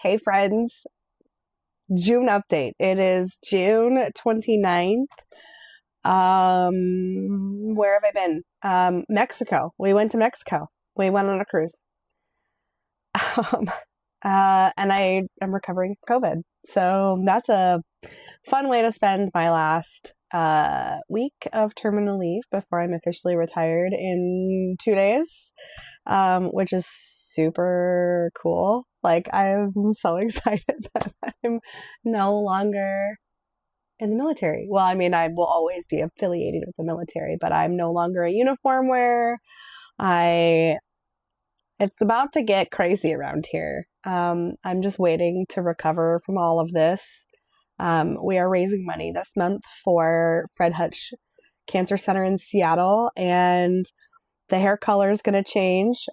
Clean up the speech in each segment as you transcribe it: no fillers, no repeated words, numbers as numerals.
Hey friends, June update. It is June 29th. Where have I been? Mexico. We went to Mexico. We went on a cruise. Um, and I am recovering from COVID. So that's a fun way to spend my last week of terminal leave before I'm officially retired in 2 days, which is super cool. Like, I'm so excited that I'm no longer in the military. Well, I mean, I will always be affiliated with the military, but I'm no longer a uniform wearer. It's about to get crazy around here. I'm just waiting to recover from all of this. We are raising money this month for Fred Hutch Cancer Center in Seattle, and the hair color is going to change.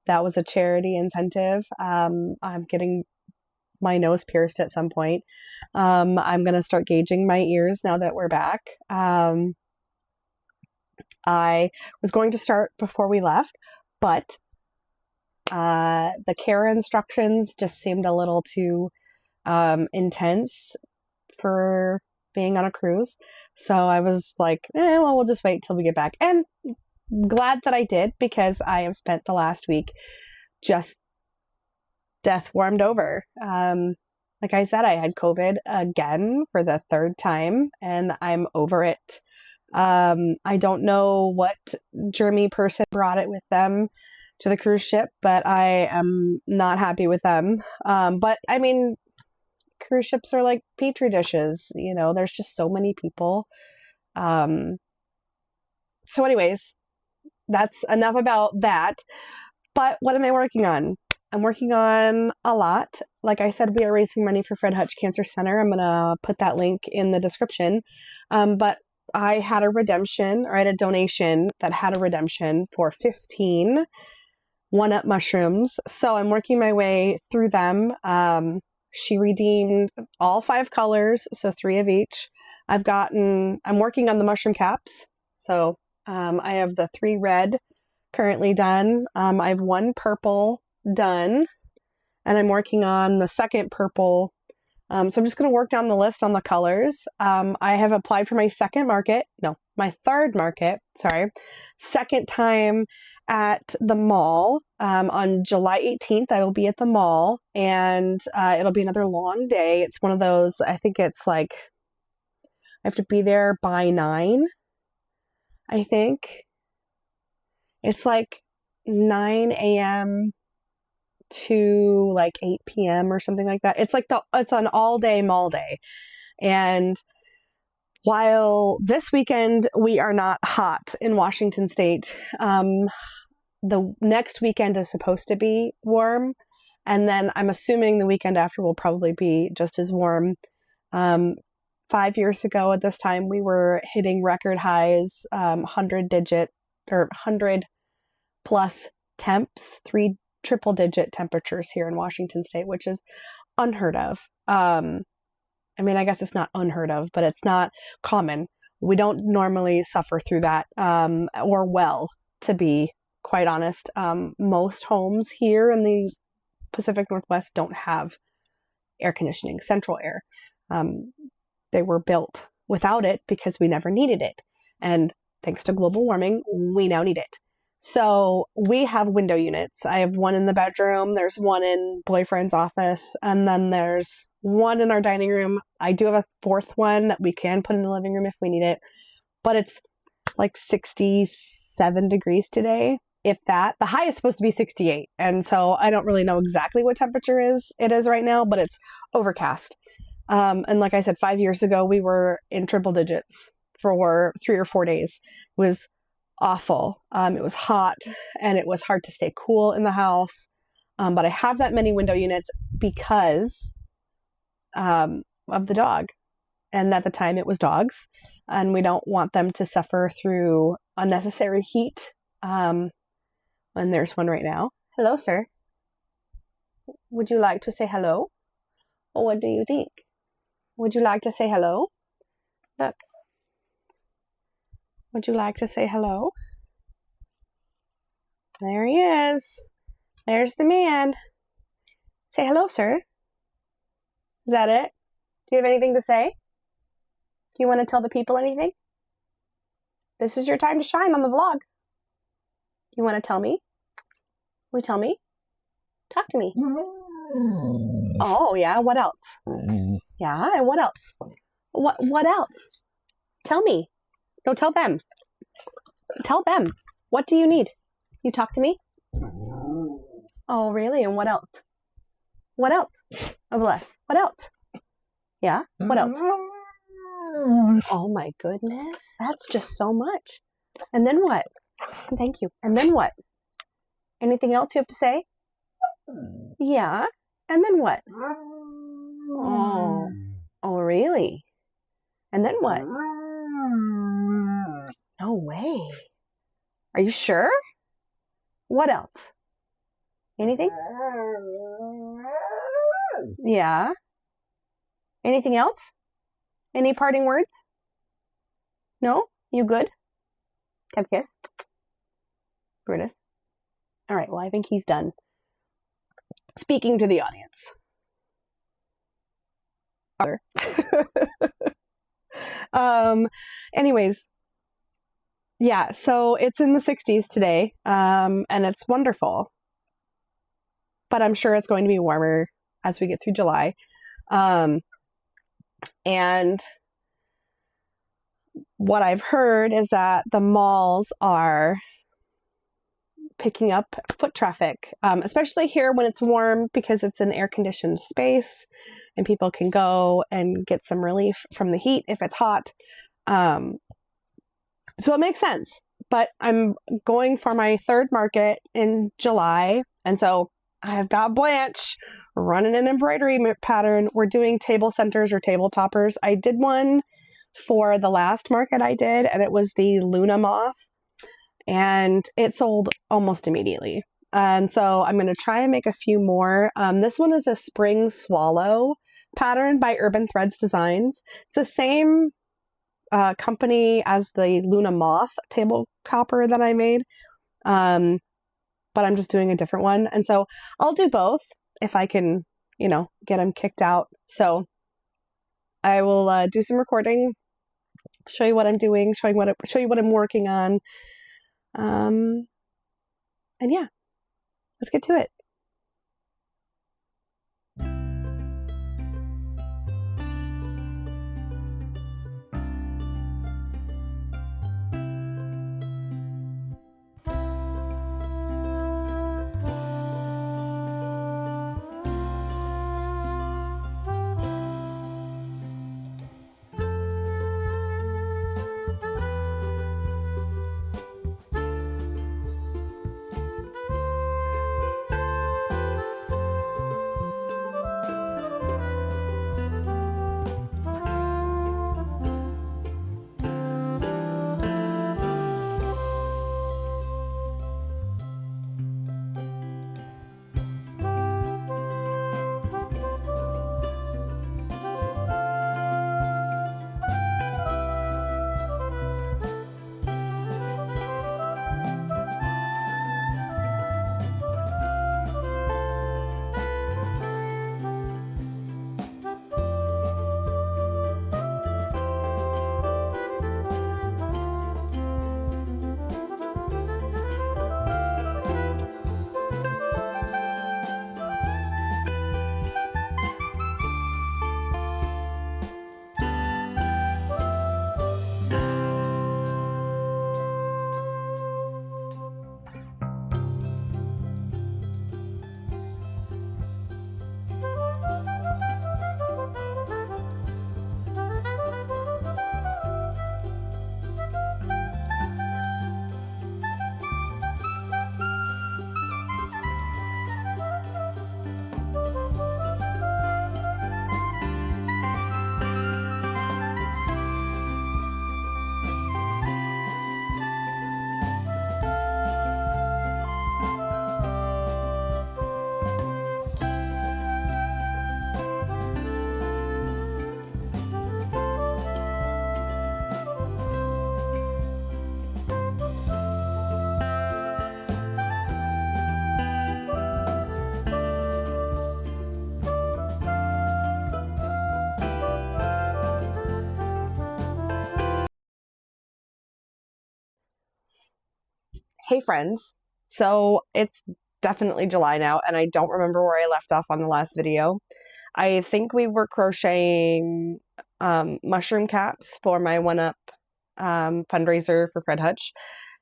That was a charity incentive. I'm getting my nose pierced at some point. I'm going to start gauging my ears now that we're back. I was going to start before we left, but the care instructions just seemed a little too intense for being on a cruise. So I was like, well, we'll just wait till we get back. And glad that I did, because I have spent the last week just death warmed over. Like I said, I had COVID again for the third time, and I'm over it. I don't know what germy person brought it with them to the cruise ship, but I am not happy with them. But I mean, cruise ships are like petri dishes, there's just so many people. So anyways, that's enough about that. But what am I working on? I'm working on a lot. Like I said, we are raising money for Fred Hutch Cancer Center. I'm going to put that link in the description. But I had a redemption, or I had a donation that had a redemption for 15 one-up mushrooms. So I'm working my way through them. She redeemed all 5 colors, so 3 of each. I'm working on the mushroom caps. So I have the 3 red currently done. I have 1 purple done, and I'm working on the second purple. So I'm just going to work down the list on the colors. I have applied for my third market, second time at the mall. On July 18th, I will be at the mall, and it'll be another long day. It's one of those, I think it's like, I have to be there by 9, I think. It's like 9 a.m. to like 8 p.m. or something like that. It's an all day mall day. And while this weekend we are not hot in Washington State, the next weekend is supposed to be warm. And then I'm assuming the weekend after will probably be just as warm. 5 years ago at this time, we were hitting record highs, 100 plus temps, 3 triple digit temperatures here in Washington State, which is unheard of. I mean, I guess it's not unheard of, but it's not common. We don't normally suffer through that, or well, to be quite honest. Most homes here in the Pacific Northwest don't have air conditioning, central air. They were built without it because we never needed it. And thanks to global warming, we now need it. So we have window units. I have 1 in the bedroom. There's 1 in boyfriend's office. And then there's 1 in our dining room. I do have a 4th one that we can put in the living room if we need it. But it's like 67 degrees today, if that. The high is supposed to be 68. And so I don't really know exactly what temperature it is right now, but it's overcast. And like I said, 5 years ago, we were in triple digits for 3 or 4 days. It was awful. It was hot, and it was hard to stay cool in the house. But I have that many window units because of the dog. And at the time it was dogs, and we don't want them to suffer through unnecessary heat. And there's one right now. Hello, sir. Would you like to say hello? Or what do you think? Would you like to say hello? Look. Would you like to say hello? There he is. There's the man. Say hello, sir. Is that it? Do you have anything to say? Do you want to tell the people anything? This is your time to shine on the vlog. Do you want to tell me? Will you tell me? Talk to me. Oh, yeah. What else? Yeah, and what else? What else? Tell me. No, tell them. Tell them. What do you need? You talk to me? Oh, really? And what else? What else? Oh, bless. What else? Yeah? What else? Oh, my goodness. That's just so much. And then what? Thank you. And then what? Anything else you have to say? Yeah. And then what? Oh, really? And then what? No way. Are you sure? What else? Anything? Yeah. Anything else? Any parting words? No? You good? Have a kiss? Brutus? All right, well, I think he's done speaking to the audience. Anyways, yeah, so it's in the 60s today, and it's wonderful. But I'm sure it's going to be warmer as we get through July. And what I've heard is that the malls are picking up foot traffic, especially here when it's warm because it's an air-conditioned space and people can go and get some relief from the heat if it's hot. So it makes sense. But I'm going for my third market in July, and so I've got Blanche running an embroidery pattern. We're doing table centers or table toppers. I did one for the last market I did, and it was the Luna moth, and it sold almost immediately. And so I'm going to try and make a few more. This one is a spring swallow pattern by Urban Threads Designs. It's the same company as the Luna moth table topper that I made. But I'm just doing a different one. And so I'll do both if I can, get them kicked out. So I will do some recording, show you what I'm doing, show you what I'm working on. And yeah, let's get to it. Hey friends. So it's definitely July now, and I don't remember where I left off on the last video. I think we were crocheting mushroom caps for my 1-Up fundraiser for Fred Hutch.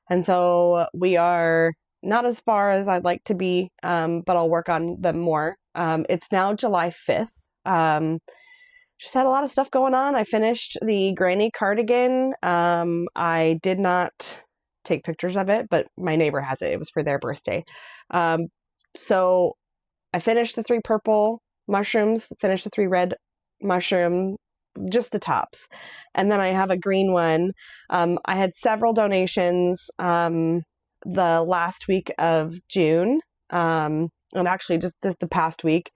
And so we are not as far as I'd like to be, but I'll work on them more. It's now July 5th. Just had a lot of stuff going on. I finished the granny cardigan. I did not take pictures of it, but my neighbor has it. It was for their birthday. So I finished the 3 purple mushrooms, finished the 3 red mushroom, just the tops. And then I have a green one. I had several donations the last week of June, and actually just the past week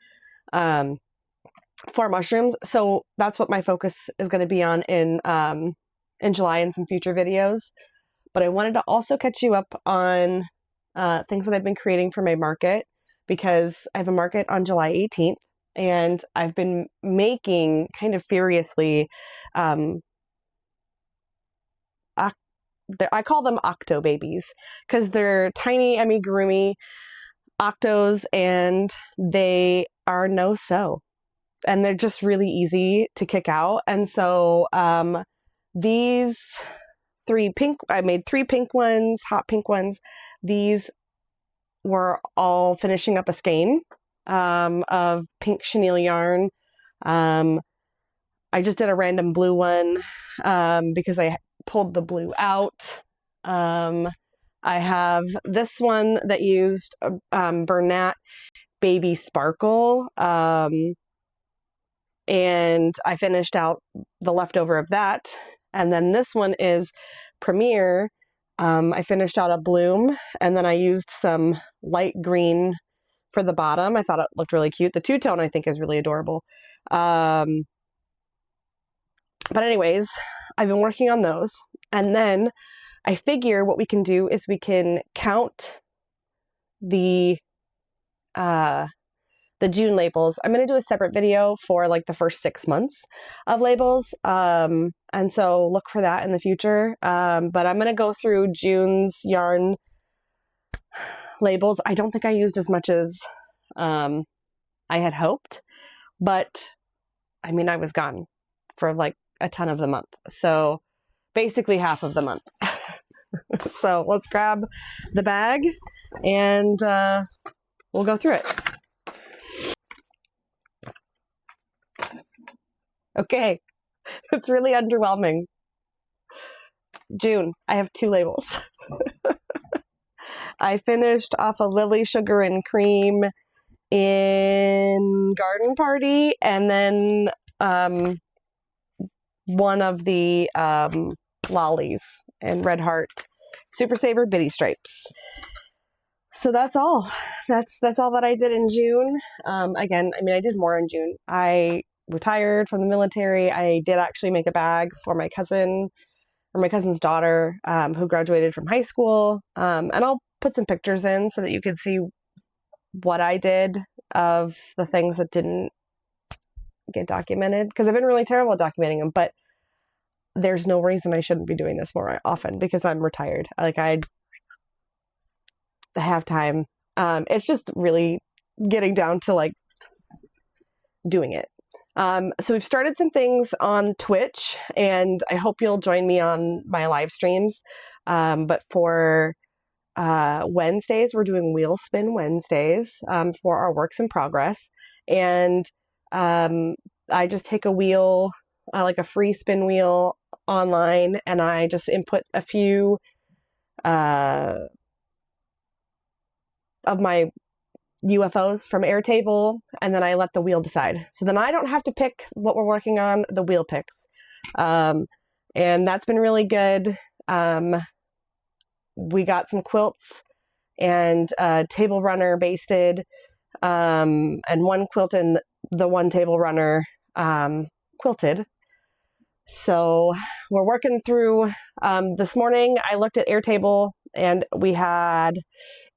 for mushrooms. So that's what my focus is going to be on in July and some future videos. But I wanted to also catch you up on things that I've been creating for my market, because I have a market on July 18th, and I've been making kind of furiously, I call them octo babies, because they're tiny amigurumi octos, and they are no-sew, and they're just really easy to kick out. And so these 3 pink, I made 3 pink ones, hot pink ones. These were all finishing up a skein of pink chenille yarn. I just did a random blue one because I pulled the blue out. I have this one that used Bernat Baby Sparkle, and I finished out the leftover of that. And then this one is Premier. I finished out a bloom, and then I used some light green for the bottom. I thought it looked really cute. The two-tone I think is really adorable. But anyways, I've been working on those. And then I figure what we can do is we can count the June labels. I'm going to do a separate video for like the first 6 months of labels. And so look for that in the future. But I'm going to go through June's yarn labels. I don't think I used as much as I had hoped, but I mean, I was gone for like a ton of the month. So basically half of the month. So let's grab the bag and we'll go through it. Okay, it's really underwhelming. June, I have 2 labels. I finished off a Lily Sugar and Cream in Garden Party, and then one of the lollies in Red Heart Super Saver Bitty Stripes. So that's all. That's all that I did in June. Again, I mean, I did more in June. I retired from the military. I did actually make a bag for my cousin, or my cousin's daughter, who graduated from high school. And I'll put some pictures in so that you can see what I did of the things that didn't get documented, because I've been really terrible at documenting them, but there's no reason I shouldn't be doing this more often because I'm retired. Like, I have time. It's just really getting down to like doing it. So we've started some things on Twitch, and I hope you'll join me on my live streams. But for Wednesdays, we're doing Wheel Spin Wednesdays for our works in progress. And I just take a wheel, like a free spin wheel online, and I just input a few of my UFOs from Airtable, and then I let the wheel decide. So then I don't have to pick what we're working on, the wheel picks. And that's been really good. We got some quilts and a table runner basted, and one quilt and the one table runner quilted. So we're working through, this morning I looked at Airtable, and we had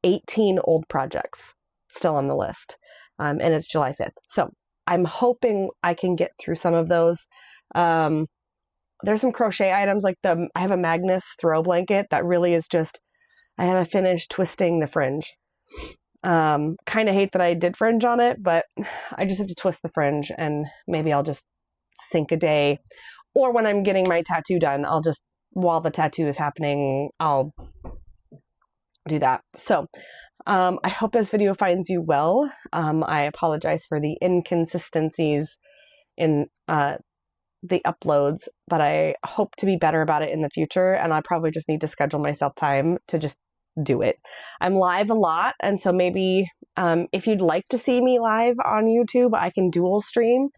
18 old projects still on the list, and it's July 5th. So I'm hoping I can get through some of those. There's some crochet items, like I have a Magnus throw blanket that really is just I had to finish twisting the fringe. Kind of hate that I did fringe on it, but I just have to twist the fringe, and maybe I'll just sink a day. Or when I'm getting my tattoo done, I'll just, while the tattoo is happening, I'll do that. So I hope this video finds you well. I apologize for the inconsistencies in the uploads, but I hope to be better about it in the future, and I probably just need to schedule myself time to just do it. I'm live a lot, and so maybe if you'd like to see me live on YouTube, I can dual stream.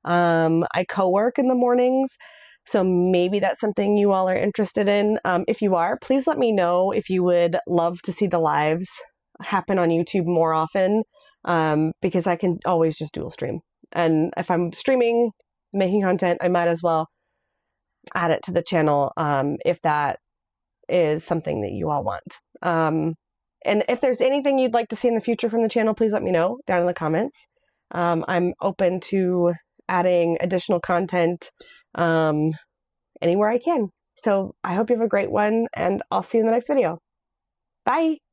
I co-work in the mornings, so maybe that's something you all are interested in. If you are, please let me know if you would love to see the lives happen on YouTube more often, because I can always just dual stream. And if I'm streaming, making content, I might as well add it to the channel if that is something that you all want. And if there's anything you'd like to see in the future from the channel, please let me know down in the comments. I'm open to adding additional content anywhere I can. So I hope you have a great one, and I'll see you in the next video. Bye!